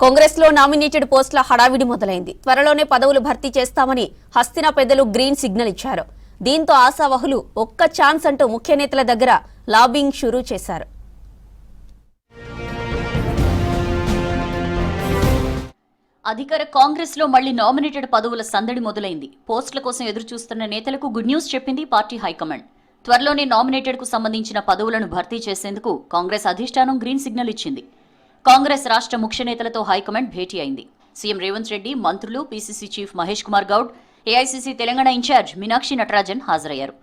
కాంగ్రెస్ లో నామినేటెడ్ పోస్టుల హడావిడి మొదలైంది. త్వరలోనే పదవులు భర్తీ చేస్తామని హస్తిన పెద్దలు గ్రీన్ సిగ్నల్ ఇచ్చారు. దీంతో ఆశావహులు ఒక్క ఛాన్స్ అంటూ ముఖ్య నేతల దగ్గర లాబింగ్ షురూ చేశారు. అధికార కాంగ్రెస్ లో మళ్లీ నామినేటెడ్ పదవుల సందడి మొదలైంది. పోస్టుల కోసం ఎదురు చూస్తున్న నేతలకు గుడ్ న్యూస్ చెప్పింది పార్టీ హైకమాండ్. త్వరలోనే నామినేటెడ్ కు సంబంధించిన పదవులను భర్తీ చేసేందుకు కాంగ్రెస్ అధిష్టానం గ్రీన్ సిగ్నల్ ఇచ్చింది. కాంగ్రెస్ రాష్ట్ర ముఖ్య నేతలతో హైకమాండ్ భేటీ అయింది. సీఎం రేవంత్ రెడ్డి, మంత్రులు, PCC chief Mahesh Kumar Goud, AICC Telangana incharge Meenakshi Natarajan హాజరయ్యారు.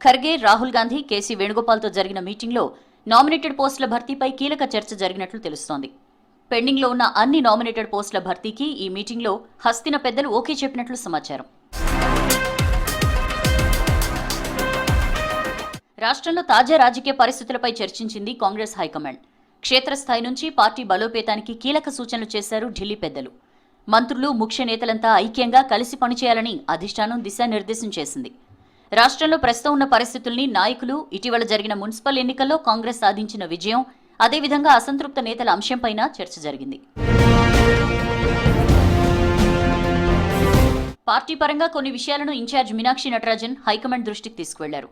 ఖర్గే, రాహుల్ గాంధీ, కేసీ వేణుగోపాల్తో జరిగిన మీటింగ్లో నామినేటెడ్ పోస్టుల భర్తీపై కీలక చర్చ జరిగినట్లు తెలుస్తోంది. పెండింగ్లో ఉన్న అన్ని నామినేటెడ్ పోస్టుల భర్తీకి ఈ మీటింగ్లో హస్తిన పెద్దలు ఓకే చెప్పినట్లు సమాచారం. రాష్ట్రంలో తాజా రాజకీయ పరిస్థితులపై చర్చించింది కాంగ్రెస్ హైకమాండ్. క్షేత్రస్థాయి నుంచి పార్టీ బలోపేతానికి కీలక సూచనలు చేశారు ఢిల్లీ పెద్దలు. మంత్రులు, ముఖ్య నేతలంతా ఐక్యంగా కలిసి పనిచేయాలని అధిష్టానం దిశానిర్దేశం చేసింది. రాష్ట్రంలో ప్రస్తుతం ఉన్న పరిస్థితుల్ని, నాయకులు, ఇటీవల జరిగిన మున్సిపల్ ఎన్నికల్లో కాంగ్రెస్ సాధించిన విజయం, అదేవిధంగా అసంతృప్త నేతల అంశంపైన చర్చ జరిగింది. పార్టీ పరంగా కొన్ని విషయాలను ఇన్ఛార్జ్ మీనాక్షి నటరాజన్ హైకమాండ్ దృష్టికి తీసుకువెళ్లారు.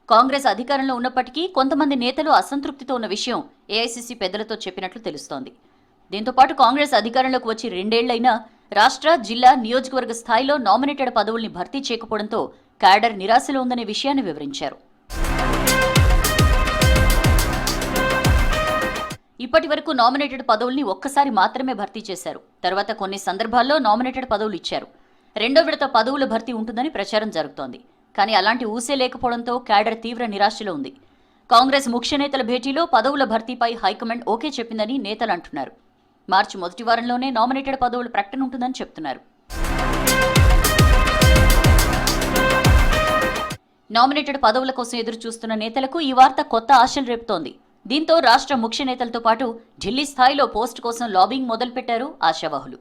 కాంగ్రెస్ అధికారంలో ఉన్నప్పటికీ కొంతమంది నేతలు అసంతృప్తితో ఉన్న విషయం ఏఐసీసీ పెద్దలతో చెప్పినట్లు తెలుస్తోంది. దీంతో పాటు కాంగ్రెస్ అధికారంలోకి వచ్చి 2 ఏళ్లైనా రాష్ట్ర, జిల్లా, నియోజకవర్గ స్థాయిలో నామినేటెడ్ పదవుల్ని భర్తీ చేయకపోవడంతో క్యాడర్ నిరాశలో ఉందనే విషయాన్ని వివరించారు. ఇప్పటి వరకు నామినేటెడ్ పదవుల్ని ఒక్కసారి మాత్రమే భర్తీ చేశారు. తర్వాత కొన్ని సందర్భాల్లో నామినేటెడ్ పదవులు ఇచ్చారు. 2వ విడత పదవుల భర్తీ ఉంటుందని ప్రచారం జరుగుతోంది. కానీ అలాంటి ఊసే లేకపోవడంతో క్యాడర్ తీవ్ర నిరాశలో ఉంది. కాంగ్రెస్ ముఖ్య నేతల భేటీలో పదవుల భర్తీపై హైకమాండ్ ఓకే చెప్పిందని నేతలు అంటున్నారు. మార్చి మొదటి వారంలోనే నామినేటెడ్ పదవుల ప్రకటన ఉంటుందని చెప్తున్నారు. నామినేటెడ్ పదవుల కోసం ఎదురు చూస్తున్న నేతలకు ఈ వార్త కొత్త ఆశలు రేపుతోంది. దీంతో రాష్ట్ర ముఖ్య నేతలతో పాటు ఢిల్లీ స్థాయిలో పోస్టు కోసం లాబింగ్ మొదలుపెట్టారు ఆశావహులు.